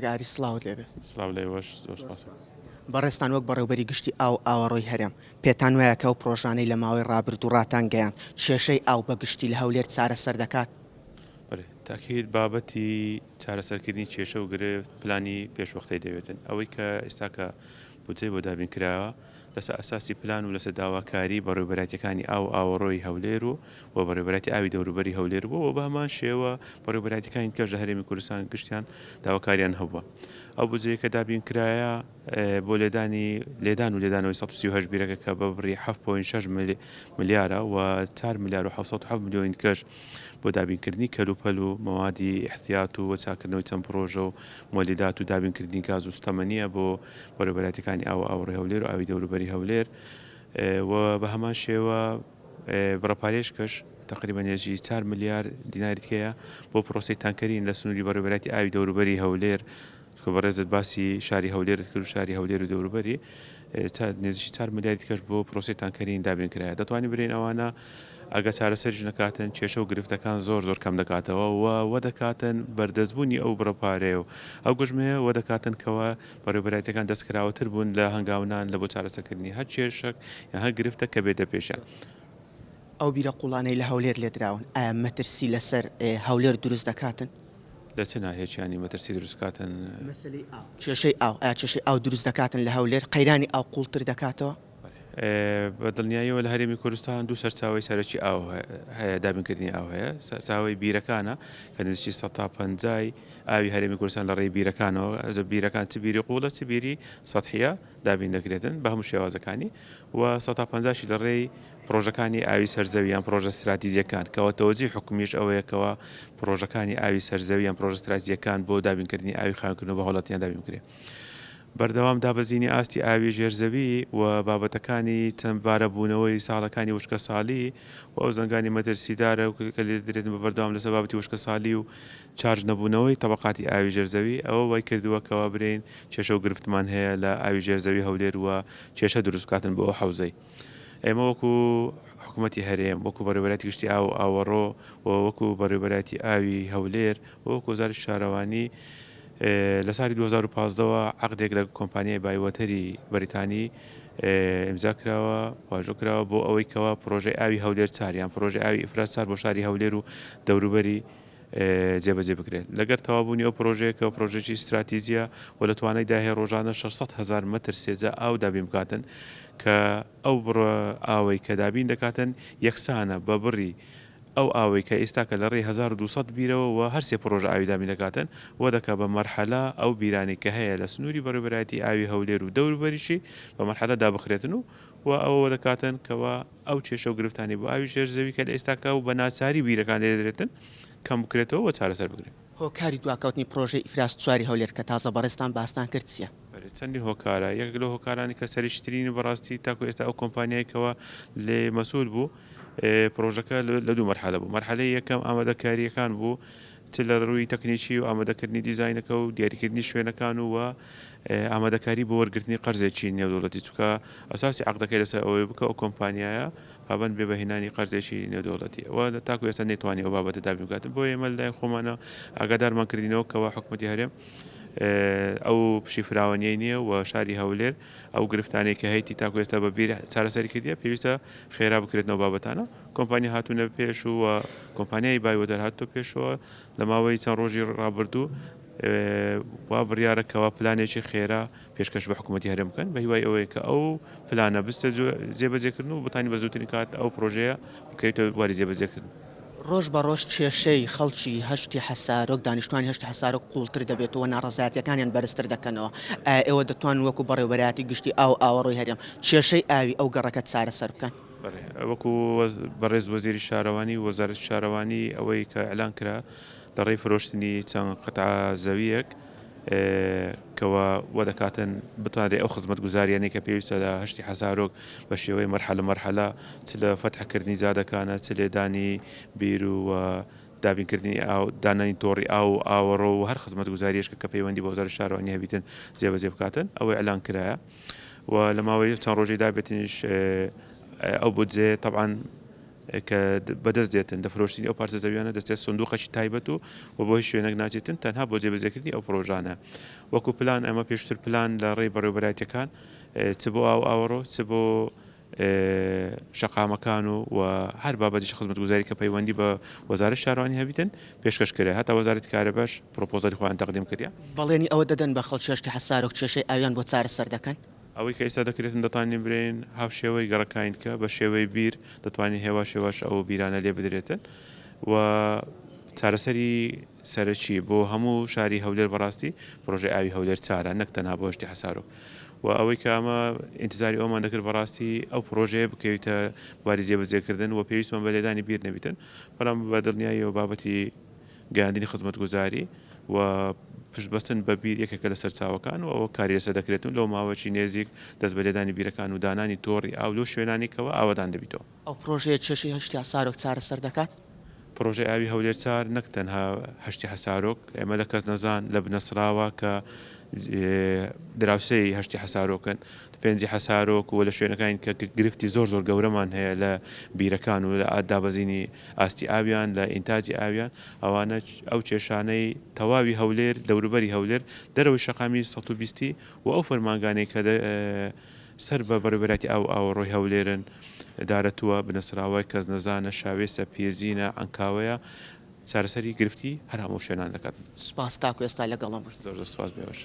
گاری سڵاوت لێبێ سلااو لێوەش زۆر سپاس. بەڕێستان وەک بەڕێوبەری گشتی ئاو ئاوەڕۆی هەرێم پێتان وایە کە و پرۆژانەی لە ماوەی ڕابردوڕاتان گەیان کێشەی ئاو بە گشتی لە هەولێر چارەسەر دەکات. تاکیید بابەتی چارەسەرکردنی کێشە و گرفت پلانی پێشوەختەی دەوێتن ئەوەی کە ئێستا کە بودجێ بۆ دابین کراوە لەسەر ئەساسی پلان و لەسەر داواکاری بەڕێوەبەراتەکانی ئاو ئاوەڕۆی هەولێر و بەڕێوەبەراتی ئاوی دەوروبەری هەولێر بوو بە هەمان شێوە بەڕێوەبەراتەکانی کەش لە هەرێمی کوردستان گشتیان داواکاریان هەبووە. ئەو بودجەیە کە دابین کرایە بۆ لێدان و لێدانەوەی 138 بیرەکە کە بە بڕی 7.6 ملیارە و 4 ملیار و 707 میلیۆن کەش بۆ دابینکردنی کەلوپەل و مەوادی احتیات و وەچاکردنەوەی چەند پرۆژە و مۆلیدات و دابینکردنی گاز و ستەمەنیە بۆ بەڕێوەبەراتەکانی ئاو ئاوڕێی هەولێر و ئاوی دەوروبەری هەولێر و بە هەمان شێوە بڕەپارێشکەش تقریبا نێژی 4 ملیار دیناری تکەیە بۆ پرۆسی تانکەرین لە سنووری بەڕێوەبەراتی ئاوی دەوروبەری هەولێر بەڕێزت باسی شاری هەولێرت کرد و شاری هەولێر و دەوروبەری نێزیی 4 ملیاری تکەش بۆ پرۆسی تانکەرین دابین کرایە دەتوانانی برین ئەوانە ئەگە چارەسەرش نکاتن کێشە و گرفتەکان زۆر کەم دەکاتەوە وە دەکاتن بەردەستبوونی ئەو بڕەپارەیە و ئەو گژمەیە وە دەکاتن کەەوە بەڕێوەبەراتەکان دەستکراوەتر بوون لە هەنگاونان لە بۆ چارەسەرکردنی هەر کێشک یا هەر گرفتە کە بێتە پێشە. ئەو بیرە قوڵانەی لە هەولێر لێدراون ئایا مەترسی لەسەر هەولێر دروست دەکاتن لە چ ناهێکیانی مەترسی دروستکاتن کێشەی ئاو کێشەی ئاو دروست دەکاتن لە هەولێر قەیرانی ئاو قوڵتر دەکاتەوە. بە دڵنیاییەوە لە هەرێمی کوردستان دوو سەرچاوی سەرەکی ئاو هەیە دابینکردنی ئاو هەیە سەرچاوی بیرەکانە کە نزیکی 150 ئاوی هەرێمی کوردستان لە ڕێی بیرەکانەوە ئەزە بیرەکان چ بیری قوڵە چ بیری سەدحیە دابین دەکرێتن بە هەموو شێوازەکانی و 150 لە ڕێی پرۆژەکانی ئاوی سەرزەویان پرۆژە استراتیزیەکان کەەوە تەوەجی حکومیش ئەوەیەکەوە پرۆژەکانی ئاوی سەرزەویان پرۆژە استراتیزیەکان بۆ دابینکردنی ئاوی خانکردنەوە بە هەوڵاتیان دابین کرێت. بەردەوام دابەزینی ئاستی ئاوی ژێرزەوی و بابەتەکانی چەندبارە بوونەوەی ساڵەکانی وشکە ساڵی و ئەو زەنگانی مەترسیدارە و کە لێ درێتن بە بەردەوام لەسەر بابەتی وشکە ساڵی و چارج نەبوونەوەی تەبقاتی ئاوی ژێرزەوی ئەوە وای کردووەکەوە برین کێشە و گرفتمان هەیە لە ئاوی ژێرزەوی هەولێر وە کێشە دروستکاتن بۆ حوزەی ئێمە وەکو حکوومەتی هەرێم وەکو بەڕێوەبەراتی گشتی ئاو ئاوەڕۆ و وەکو بەڕێوەبەراتی ئاوی هەولێر وەکو وەزارەتی شارەوانی لە ساڵی 2015ەوە عقدێک لە کۆمپانیای بایوەتەری بەریتانی ئیمزا کراوە واژۆ کراوە بۆ ئەوەی کەەوە پرۆژەی ئاوی هەولێر چاریان پرۆژەی ئاوی ئیفرات چار بۆ شاری هەولێر و دەوروبەری جێبەجێ بکرێت لەگەر تەوابوونی ئەو پرۆژەیە کە پرۆژێکی استراتیزیە و لە توانایدا هەیە ڕۆژانە 600,000 متر سێجە ئاو دابین بکاتن کە ئەو بڕە ئاوەی کە دابین دەکاتن یەکسانە بە بڕی ئەو ئاوەی کە ئێستا کە لە ڕێی 1200 بیرەوە و هەرسێ پرۆژە ئاوی دابین دەکاتن وە دەکا بە مەرحەلا ئەو بیرانی کە هەیە لە سنووری بەڕێوەبەراتی ئاوی هەولێر و دەوروبەریشی بە مەرحەلا دابخرێتن و ئەوە دەکاتن کەەوە ئەو کێشە و گرفتانی بۆ ئاوی ژێرزەوی کە لە ئێستاکە و بە ناچاری بیرەکان لێدرێتن کەم بکرێتەوە و چارەسەر بگرێت. هۆکاری دواکەوتنی پرۆژەی ئیفراستواری هەولێر کە تازە بەڕێستان باستان کرد چییە؟ چەندین هۆکارە یەک لە هۆکارانی کە سەرشترین بەڕاستی تاکو ئێستا ئەو کۆمپانیایکەوە لێ مەسوول بوو پرۆژەکە لە دوو مەرحەلە بوو مەرحەلەی یەکەم ئامادەکاریەکان بوو چ لە ڕووی تەکنیکی و ئامادەکردنی دیزاینەکە و دیاریکردنی شوێنەکان و ئامادەکاری بۆ وەرگرتنی قەرزێکی نێودوڵەتی چکە ئەساسی عقدەکەی لەسەر ئەوەی بکە ئەو کۆمپانیایە پابند بێ بەهێنانی قەرزێکی نێودوڵەتی ئەوە تاکو ئێستا نێتوانێت ئەو بابەتە دابین بکاتن بۆ ئێمە لای خۆمانە ئاگادارمان کردینەوە کەەوە حکوومەتی هەرێم ئەو پشیفراوانیەی نییە و شاری هەولێر ئەو گرفتانێک کە هەیتی تاکو ئێستا بە بیر چارەسەری کردیە پێویستە خێرا بکرێتنەوە بابەتانە کۆمپانی هاتوونە پێش و کۆمپانیای بایوەدەر هاتۆ پێشەوە لە ماوەی چەند ڕۆژی ڕابردوو وا بڕیارەکەەوە پلانێکی خێرا پێشکەش بە حکوومەتی هەرێم بکەن بە هیوای ئەوەیە کە ئەو پلانە بستە جێبەجێکردن و بتانی بە زووترین کات ئەو پرۆژەیە بکەیتەوە واری جێبەجێکردن. ڕۆژ بە ڕۆژ کێشەی خەڵکی هەشتی حەسارۆک دانیشتوانی هەشتی حەسارۆک قوڵتر دەبێتەوە ناڕەزایەتەکانیان بەرزتر دەکەنەوە ئێوە دەتوان وەکو بەڕێوەبەراتی گشتی ئاو ئاوەڕۆی هەرێم کێشەی ئاوی ئەو گەڕەکە چارەسەر بکەن. وەکو بەڕێز وەزیری شارەوانی وەزارەتی شارەوانی ئەوەی کە ئەلان کرا لە ڕێی فرۆشتنی چەند قەتع زەویەک کەەوە وە دەکاتن بتوانێت ئەو خزمەت گوزاریانەی کە پێویستە لە هەشتی حەزارۆک بە شێوەی مەرحەلە چ لە فەتحکردنی زادەکانە چ لێدانی بیر و دابینکردنی دانانی تۆڕی ئاو ئاوەڕۆ و هەر خزمەت گوزاریشکە کە پەیوەندی بە وەزارەتی شارەوانی هەبیتن جێبەجێ بکاتن ئەوەی ئەلان کرایە و لە ماوەی چەند ڕۆژی دابێتنیش ئەو بودجێ طبعاً کە بەدەست دێتن دەفرۆشتنی ئەو پارچە زەویانە دەستێت سندوقەشی تایبەت و بۆ هیچ شوێنێک ناچێتن تەنها بۆ جێبەجێکردنی ئەو پرۆژانە وەکو پلان ئەمە پێشتر پلان لە ڕێی بەڕێوەبەرایەتەکان چ بۆ ئاوەڕۆ چ بۆ شەقامەکان و هەر بابەتیش خزمەتگوزاری کە پەیوەندی بە وەزارەت شارەوانی هەبیتن پێشکەشکرا هەتا وەزارەتی کارەباش پرۆپۆزەلی خۆیان تەقدیم کردیا بەڵێنی ئەوە دەدەن بە خەڵکی هەشتی حەسارۆک کێشەی ئاویان بۆ چارەسەر دەکەن ئەوەی کە ئێستا دەکرێتن دەتوانین برین هاو شێوەی گەڕەکانکە بە شێوەی بیر دەتوانین هێوا شێواش ئەو بیرانە لێ بدرێتن و چارەسەری سەرەکی بۆ هەموو شاری هەولێر بەڕاستی پرۆژه ئاوی هەولێر چارە نەک تەنها بۆ هەشتی حەسارۆک و ئەوەی کە ئەمە ئینتزاری ئەومان دەکرد بەڕاستی ئەو پرۆژەیە بکەویتە بواری جێبەجێکردن و پێویستمان بە لێدانی بیر نەبیتن بەڵام بە دڵنیایی و بابەتی گەیاندنی خزمەتگوزاری و پشتبەستن بە بیر یەکێکە لە سەرچاوەکان و ئەوە کاریێسە دەکرێتون لەو ماوەی نێزیک دەست بە لێدانی بیرەکان و دانانی تۆڕی ئاو لەو شوێنانێکەوە ئاوادان دەبیتەوە ئەو پرۆژەیە کێشەی هەشتی حەسارۆک چارەسەر دەکات پرۆژه ئاوی هەولێر چار نەک تەنها هەشتی حەسارۆک ئێمە لە کەس نەزان لە بنەسراوە کە دراوسەی هەشتی حەسارۆکن پێنجی حەسارۆک و لە شوێنەکان کە گرفتی زۆر گەورەمان هەیە لە بیرەکان و لە دابەزینی ئاستی ئاویان لە ئینتاجی ئاویان ئەوانە ئەو کێشانەی تەواوی هەولێر دەوروبەری هەولێر دەرەوەی شەقامی 120 و ئەو فەرمانگانەی کە سەر بە بەڕێوەبەراتی ئاوڕۆی هەولێرن دارەتووە بنەسراوای کەس نەزانە شاوێسە پیرزینە ئەنکاوەیە چارەسەری گرفتی هەر هەموو شوێنان دەکات سوپاس تاکو ئێستا لەگەڵم زۆر سپاس بێوەش